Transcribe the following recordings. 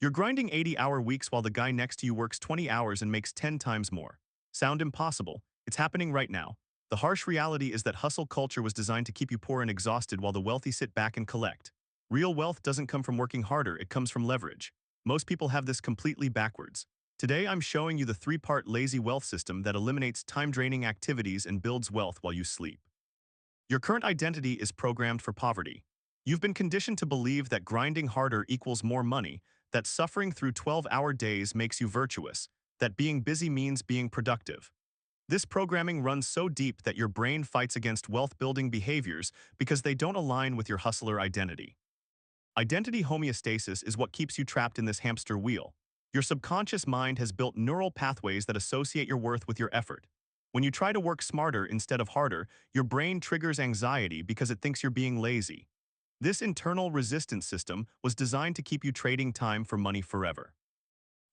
You're grinding 80-hour weeks while the guy next to you works 20 hours and makes 10 times more. Sound impossible? It's happening right now. The harsh reality is that hustle culture was designed to keep you poor and exhausted while the wealthy sit back and collect. Real wealth doesn't come from working harder, it comes from leverage. Most people have this completely backwards. Today I'm showing you the three-part lazy wealth system that eliminates time-draining activities and builds wealth while you sleep. Your current identity is programmed for poverty. You've been conditioned to believe that grinding harder equals more money, that suffering through 12-hour days makes you virtuous, that being busy means being productive. This programming runs so deep that your brain fights against wealth-building behaviors because they don't align with your hustler identity. Identity homeostasis is what keeps you trapped in this hamster wheel. Your subconscious mind has built neural pathways that associate your worth with your effort. When you try to work smarter instead of harder, your brain triggers anxiety because it thinks you're being lazy. This internal resistance system was designed to keep you trading time for money forever.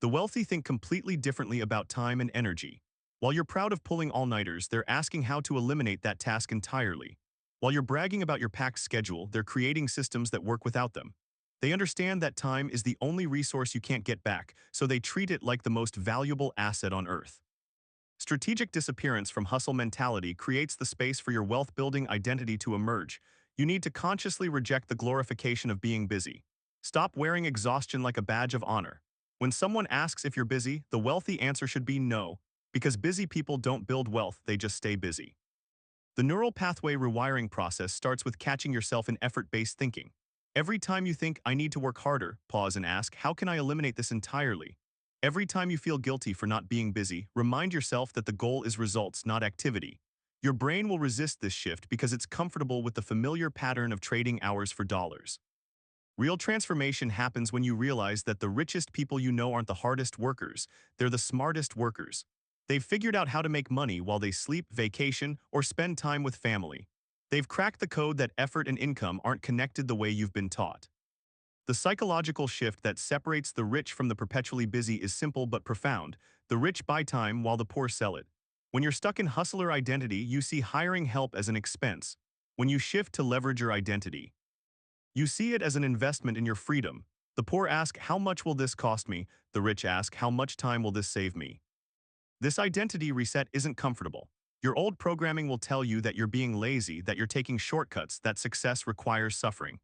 The wealthy think completely differently about time and energy. While you're proud of pulling all-nighters, they're asking how to eliminate that task entirely. While you're bragging about your packed schedule, they're creating systems that work without them. They understand that time is the only resource you can't get back, so they treat it like the most valuable asset on earth. Strategic disappearance from hustle mentality creates the space for your wealth-building identity to emerge. You need to consciously reject the glorification of being busy. Stop wearing exhaustion like a badge of honor. When someone asks if you're busy, the wealthy answer should be no, because busy people don't build wealth, they just stay busy. The neural pathway rewiring process starts with catching yourself in effort-based thinking. Every time you think, I need to work harder, pause and ask, how can I eliminate this entirely? Every time you feel guilty for not being busy, remind yourself that the goal is results, not activity. Your brain will resist this shift because it's comfortable with the familiar pattern of trading hours for dollars. Real transformation happens when you realize that the richest people you know aren't the hardest workers, they're the smartest workers. They've figured out how to make money while they sleep, vacation, or spend time with family. They've cracked the code that effort and income aren't connected the way you've been taught. The psychological shift that separates the rich from the perpetually busy is simple but profound. The rich buy time while the poor sell it. When you're stuck in hustler identity, you see hiring help as an expense. When you shift to leverage your identity, you see it as an investment in your freedom. The poor ask, how much will this cost me? The rich ask, how much time will this save me? This identity reset isn't comfortable. Your old programming will tell you that you're being lazy, that you're taking shortcuts, that success requires suffering.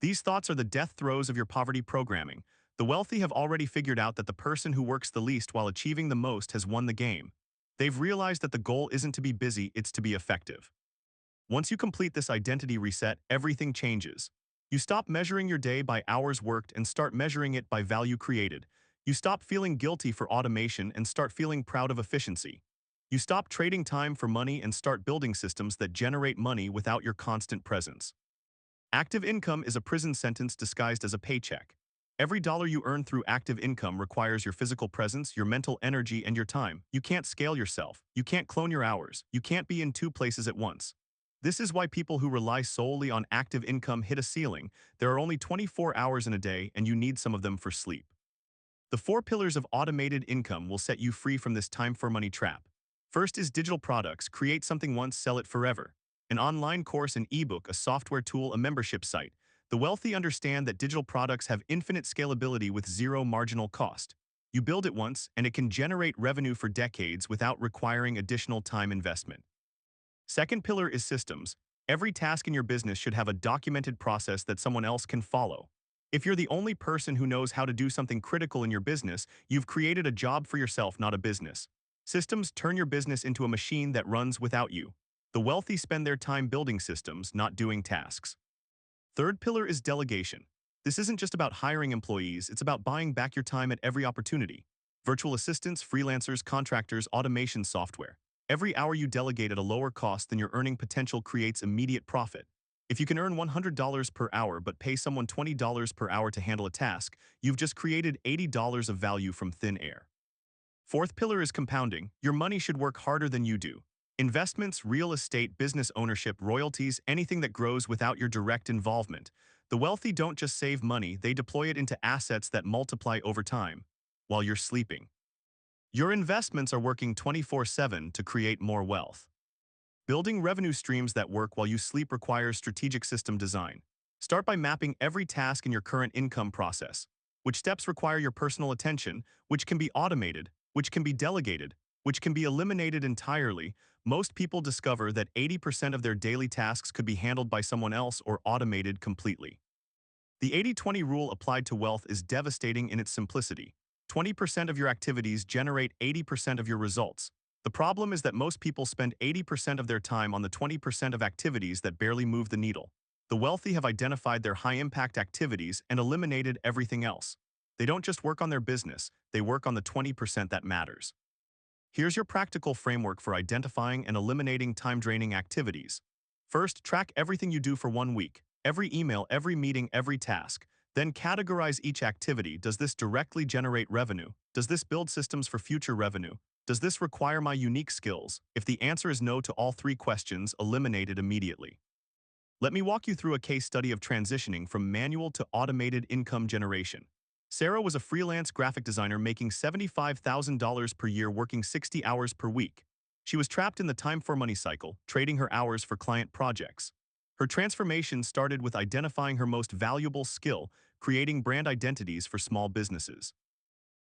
These thoughts are the death throes of your poverty programming. The wealthy have already figured out that the person who works the least while achieving the most has won the game. They've realized that the goal isn't to be busy, it's to be effective. Once you complete this identity reset, everything changes. You stop measuring your day by hours worked and start measuring it by value created. You stop feeling guilty for automation and start feeling proud of efficiency. You stop trading time for money and start building systems that generate money without your constant presence. Active income is a prison sentence disguised as a paycheck. Every dollar you earn through active income requires your physical presence, your mental energy, and your time. You can't scale yourself. You can't clone your hours. You can't be in two places at once. This is why people who rely solely on active income hit a ceiling. There are only 24 hours in a day, and you need some of them for sleep. The 4 pillars of automated income will set you free from this time for money trap. First is digital products. Create something once, sell it forever. An online course, an ebook, a software tool, a membership site. The wealthy understand that digital products have infinite scalability with zero marginal cost. You build it once, and it can generate revenue for decades without requiring additional time investment. Second pillar is systems. Every task in your business should have a documented process that someone else can follow. If you're the only person who knows how to do something critical in your business, you've created a job for yourself, not a business. Systems turn your business into a machine that runs without you. The wealthy spend their time building systems, not doing tasks. Third pillar is delegation. This isn't just about hiring employees, it's about buying back your time at every opportunity. Virtual assistants, freelancers, contractors, automation software. Every hour you delegate at a lower cost than your earning potential creates immediate profit. If you can earn $100 per hour but pay someone $20 per hour to handle a task, you've just created $80 of value from thin air. Fourth pillar is compounding. Your money should work harder than you do. Investments, real estate, business ownership, royalties, anything that grows without your direct involvement. The wealthy don't just save money, they deploy it into assets that multiply over time while you're sleeping. Your investments are working 24/7 to create more wealth. Building revenue streams that work while you sleep requires strategic system design. Start by mapping every task in your current income process. which steps require your personal attention, which can be automated, which can be delegated, which can be eliminated entirely. Most people discover that 80% of their daily tasks could be handled by someone else or automated completely. The 80-20 rule applied to wealth is devastating in its simplicity. 20% of your activities generate 80% of your results. The problem is that most people spend 80% of their time on the 20% of activities that barely move the needle. The wealthy have identified their high-impact activities and eliminated everything else. They don't just work on their business, they work on the 20% that matters. Here's your practical framework for identifying and eliminating time-draining activities. First, track everything you do for 1 week. Every email, every meeting, every task. Then categorize each activity. Does this directly generate revenue? Does this build systems for future revenue? Does this require my unique skills? If the answer is no to all 3 questions, eliminate it immediately. Let me walk you through a case study of transitioning from manual to automated income generation. Sarah was a freelance graphic designer making $75,000 per year working 60 hours per week. She was trapped in the time-for-money cycle, trading her hours for client projects. Her transformation started with identifying her most valuable skill, creating brand identities for small businesses.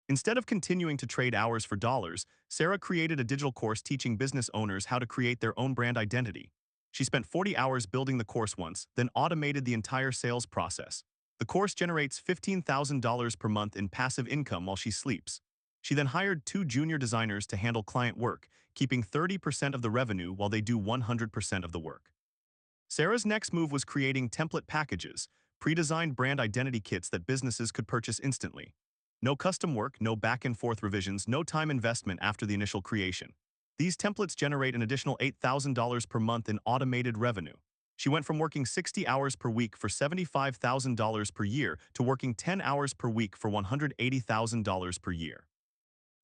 Instead of continuing to trade hours for dollars, Sarah created a digital course teaching business owners how to create their own brand identity. She spent 40 hours building the course once, then automated the entire sales process. The course generates $15,000 per month in passive income while she sleeps. She then hired 2 junior designers to handle client work, keeping 30% of the revenue while they do 100% of the work. Sarah's next move was creating template packages, pre-designed brand identity kits that businesses could purchase instantly. No custom work, no back-and-forth revisions, no time investment after the initial creation. These templates generate an additional $8,000 per month in automated revenue. She went from working 60 hours per week for $75,000 per year to working 10 hours per week for $180,000 per year.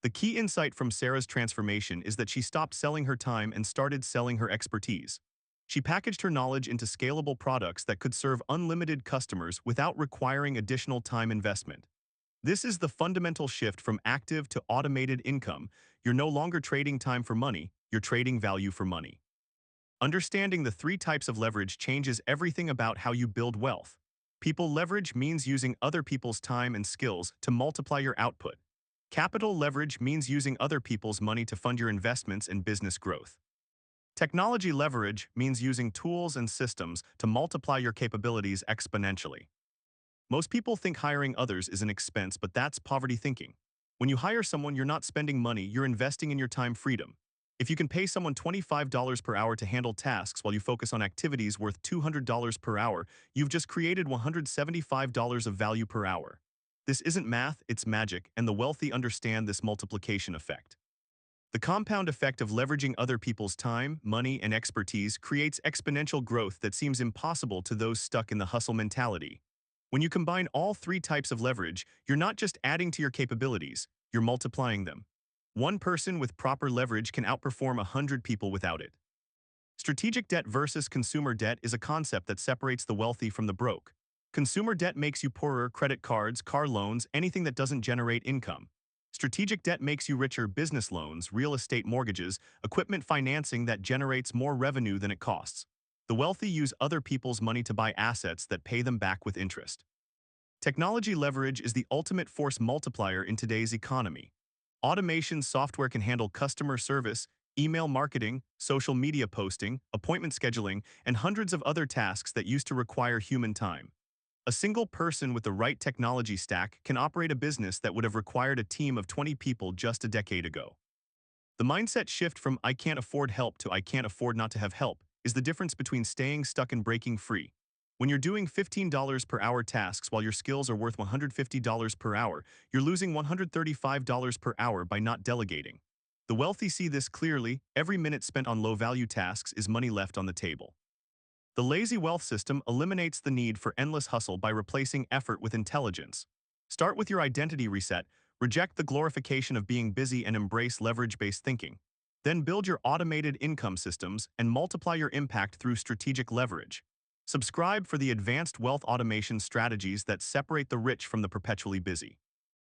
The key insight from Sarah's transformation is that she stopped selling her time and started selling her expertise. She packaged her knowledge into scalable products that could serve unlimited customers without requiring additional time investment. This is the fundamental shift from active to automated income. You're no longer trading time for money, you're trading value for money. Understanding the 3 types of leverage changes everything about how you build wealth. People leverage means using other people's time and skills to multiply your output. Capital leverage means using other people's money to fund your investments and business growth. Technology leverage means using tools and systems to multiply your capabilities exponentially. Most people think hiring others is an expense, but that's poverty thinking. When you hire someone, you're not spending money, you're investing in your time freedom. If you can pay someone $25 per hour to handle tasks while you focus on activities worth $200 per hour, you've just created $175 of value per hour. This isn't math, it's magic, and the wealthy understand this multiplication effect. The compound effect of leveraging other people's time, money, and expertise creates exponential growth that seems impossible to those stuck in the hustle mentality. When you combine all 3 types of leverage, you're not just adding to your capabilities, you're multiplying them. One person with proper leverage can outperform 100 people without it. Strategic debt versus consumer debt is a concept that separates the wealthy from the broke. Consumer debt makes you poorer: credit cards, car loans, anything that doesn't generate income. Strategic debt makes you richer: business loans, real estate mortgages, equipment financing that generates more revenue than it costs. The wealthy use other people's money to buy assets that pay them back with interest. Technology leverage is the ultimate force multiplier in today's economy. Automation software can handle customer service, email marketing, social media posting, appointment scheduling, and hundreds of other tasks that used to require human time. A single person with the right technology stack can operate a business that would have required a team of 20 people just a decade ago. The mindset shift from "I can't afford help" to "I can't afford not to have help" is the difference between staying stuck and breaking free. When you're doing $15 per hour tasks while your skills are worth $150 per hour, you're losing $135 per hour by not delegating. The wealthy see this clearly: every minute spent on low-value tasks is money left on the table. The lazy wealth system eliminates the need for endless hustle by replacing effort with intelligence. Start with your identity reset, reject the glorification of being busy, and embrace leverage-based thinking. Then build your automated income systems and multiply your impact through strategic leverage. Subscribe for the advanced wealth automation strategies that separate the rich from the perpetually busy.